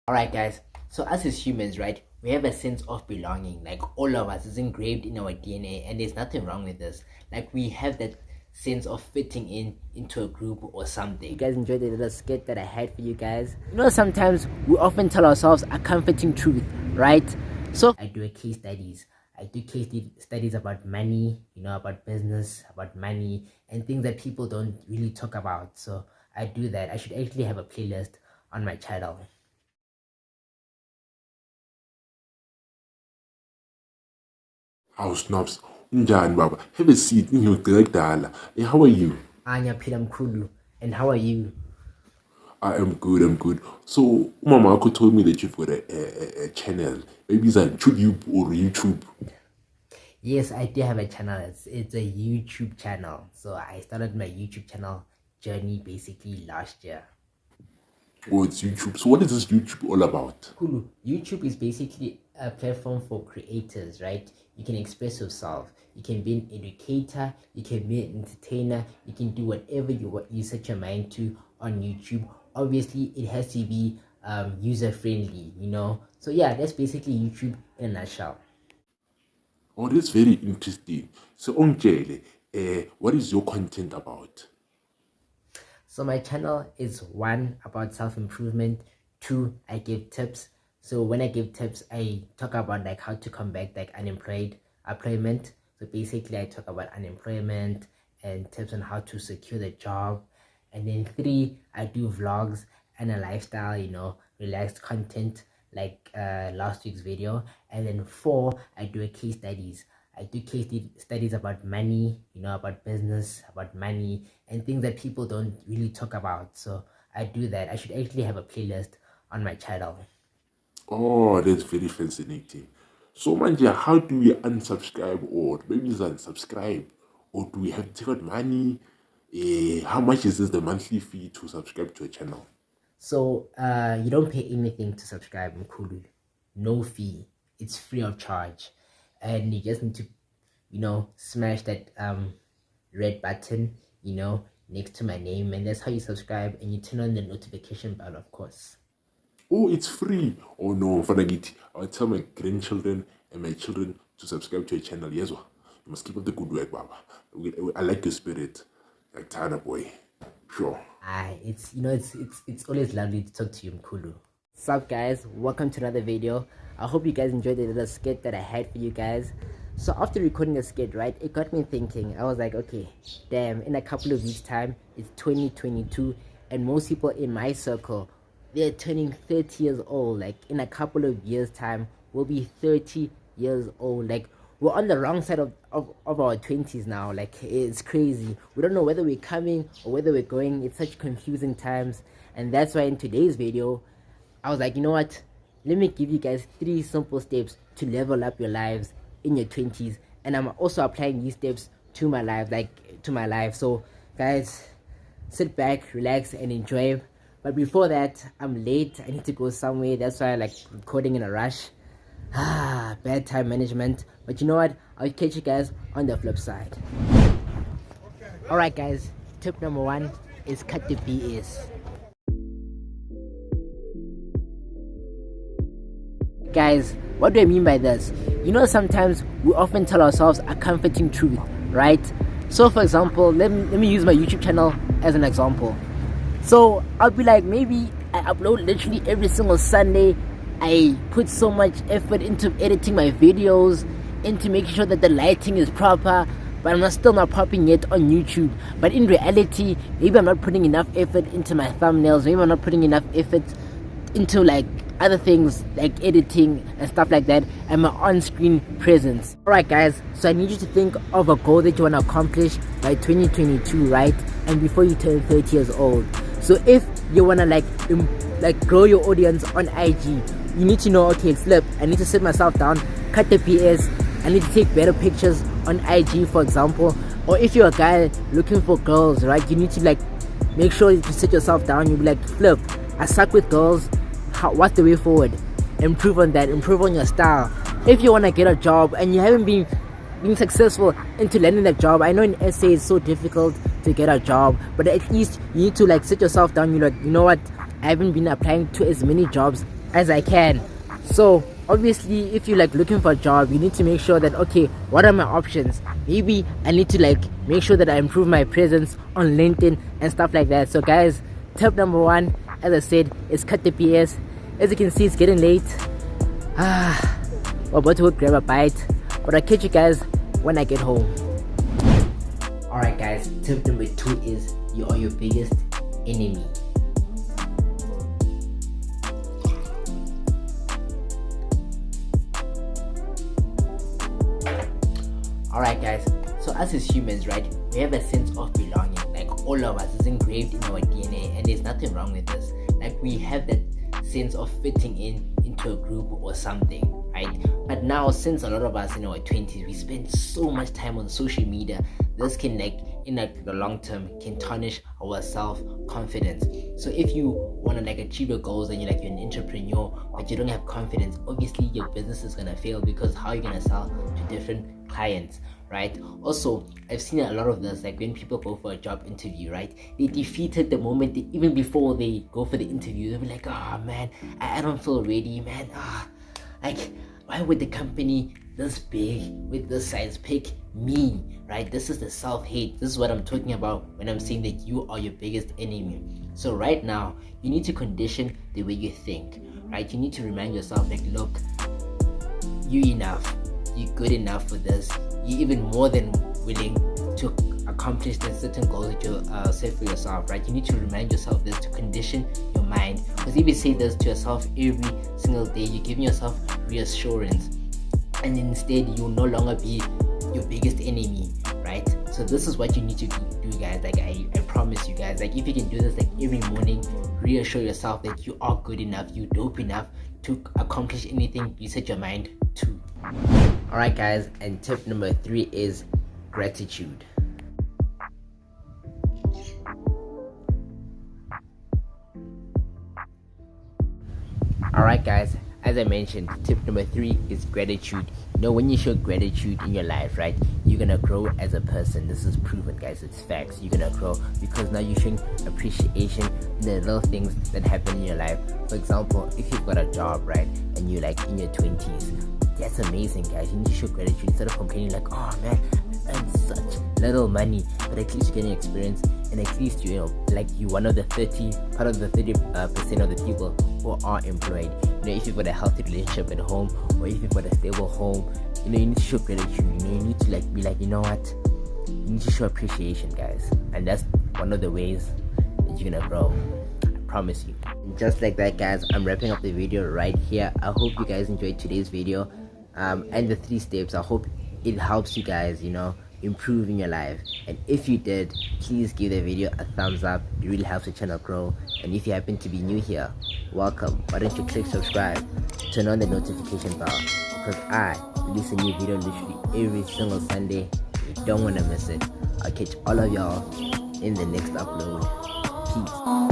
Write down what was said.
Alright guys, so us as humans, right, we have a sense of belonging. Like all of us is engraved in our DNA, and there's nothing wrong with this. Like we have that sense of fitting into a group or something. You guys enjoyed the little skit that I had for you guys. You know, sometimes we often tell ourselves a comforting truth, right? So I do case studies. I do case studies about money, you know, about business, about money, and things that people don't really talk about. So I do that. I should actually have a playlist on my channel. How snaps? Unjani baba? Have a seat. Ngiyogcina. Hey, how are you? Anya Pilam Kulu. And how are you? I am good. I'm good. So, Mama Uncle told me that you've got a channel. Maybe it's on YouTube or YouTube. Yes, I do have a channel. It's a YouTube channel. So I started my YouTube channel journey basically last year. Oh, it's YouTube. So, what is this YouTube all about? Kulu. YouTube is basically a platform for creators, right? You can express yourself. You can be an educator. You can be an entertainer. You can do whatever you set your mind to on YouTube. Obviously, it has to be user friendly, you know. So yeah, that's basically YouTube in a nutshell. Oh, that's very interesting. So, Onjele, what is your content about? So my channel is 1 about self-improvement, 2 I give tips. So when I give tips, I talk about like how to combat like unemployment. So basically I talk about unemployment and tips on how to secure the job. And then 3 I do vlogs and a lifestyle, you know, relaxed content like last week's video. And then 4 I do case studies. I do case studies about money, you know, about business, about money, and things that people don't really talk about. So I do that. I should actually have a playlist on my channel. Oh, that's very fascinating. So, Manja, how do we unsubscribe or maybe it's unsubscribe? Or do we have to take out money? How much is this the monthly fee to subscribe to a channel? So you don't pay anything to subscribe, Mkulu. No fee. It's free of charge. And you just need to, you know, smash that red button, you know, next to my name, and that's how you subscribe, and you turn on the notification bell, of course. Oh, it's free. Oh no, Fanagiti. I'll tell my grandchildren and my children to subscribe to a channel. Yes, you must keep up the good work, Baba. I like your spirit. Like Tana boy. Sure. It's, you know, it's always lovely to talk to you, Mkulu. What's up, guys? Welcome to another video. I hope you guys enjoyed the little skit that I had for you guys. So after recording the skit, right, it got me thinking. I was like, okay, damn, in a couple of weeks time, it's 2022, and most people in my circle, they're turning 30 years old. Like in a couple of years time, we'll be 30 years old. Like we're on the wrong side of our 20s now. Like it's crazy. We don't know whether we're coming or whether we're going. It's such confusing times. And that's why in today's video, I was like, you know what? Let me give you guys 3 simple steps to level up your lives in your 20s. And I'm also applying these steps to my life, So guys, sit back, relax, and enjoy. But before that, I'm late. I need to go somewhere. That's why I like recording in a rush. Bad time management. But you know what? I'll catch you guys on the flip side. Alright guys, tip number 1 is cut the BS. Guys, what do I mean by this? You know, sometimes we often tell ourselves a comforting truth, right? So for example, let me use my YouTube channel as an example. So I'll be like, maybe I upload literally every single Sunday. I put so much effort into editing my videos, into making sure that the lighting is proper, but I'm still not popping yet on YouTube. But in reality, maybe I'm not putting enough effort into my thumbnails. Maybe I'm not putting enough effort into like other things like editing and stuff like that, and my on-screen presence. Alright guys, so I need you to think of a goal that you want to accomplish by 2022, right? And before you turn 30 years old. So if you want to like grow your audience on IG, you need to know, okay, flip, I need to sit myself down, cut the PS, I need to take better pictures on IG, for example. Or if you're a guy looking for girls, right, you need to like make sure you sit yourself down. You'll be like, flip, I suck with girls. What's the way forward? Improve on that, improve on your style. If you want to get a job and you haven't been successful into landing that job, I know in SA it's so difficult to get a job, but at least you need to like sit yourself down. You're like, you know what, I haven't been applying to as many jobs as I can. So obviously, if you're like looking for a job, you need to make sure that, okay, what are my options? Maybe I need to like make sure that I improve my presence on LinkedIn and stuff like that. So guys, tip number one, as I said, is cut the BS. As you can see, it's getting late. We're about to go grab a bite, but I'll catch you guys when I get home. Alright guys, tip number two is you are your biggest enemy. Alright guys, so us as humans, right, we have a sense of belonging. Like all of us is engraved in our DNA, and there's nothing wrong with this. Like we have that sense of fitting into a group or something, right? But now, since a lot of us in our 20s, we spend so much time on social media, this can like in like the long term can tarnish our self-confidence. So if you want to like achieve your goals and you're an entrepreneur but you don't have confidence, obviously your business is gonna fail, because how are you gonna sell to different clients, right? Also, I've seen a lot of this, like when people go for a job interview, right, they defeated the moment even before they go for the interview. They'll be like, oh man, I don't feel ready, man. Like why would the company this big with this size pick me, right? This is the self-hate. This is what I'm talking about when I'm saying that you are your biggest enemy. So right now, you need to condition the way you think, right? You need to remind yourself, like, look, you enough, you're good enough for this, you're even more than willing to accomplish the certain goals that you set for yourself, right? You need to remind yourself this to condition your mind, because if you say this to yourself every single day, you're giving yourself reassurance, and instead you'll no longer be your biggest enemy, right? So this is what you need to do, guys. Like I promise you guys, like if you can do this like every morning, reassure yourself that you are good enough, you dope enough to accomplish anything you set your mind to. Alright guys, and tip number 3 is gratitude. Alright guys, as I mentioned, tip number 3 is gratitude. You know, when you show gratitude in your life, right, you're gonna grow as a person. This is proven, guys, it's facts. You're gonna grow because now you're showing appreciation in the little things that happen in your life. For example, if you've got a job, right, and you're like in your 20s, that's amazing, guys. You need to show gratitude instead of complaining like, oh man, I earned such little money, but at least you're getting experience, and at least you know, like you're one of the 30% of the people who are employed. You know, if you've got a healthy relationship at home, or if you've got a stable home, you know, you need to show gratitude. You know, you need to like be like, you know what, you need to show appreciation, guys, and that's one of the ways that you're gonna grow. I promise you. And just like that, guys, I'm wrapping up the video right here. I hope you guys enjoyed today's video, and the 3 steps. I hope it helps you guys, you know, improve in your life. And if you did, please give the video a thumbs up. It really helps the channel grow. And if you happen to be new here, welcome. Why don't you click subscribe, turn on the notification bell, because I release a new video literally every single Sunday. You don't want to miss it. I'll catch all of y'all in the next upload. Peace.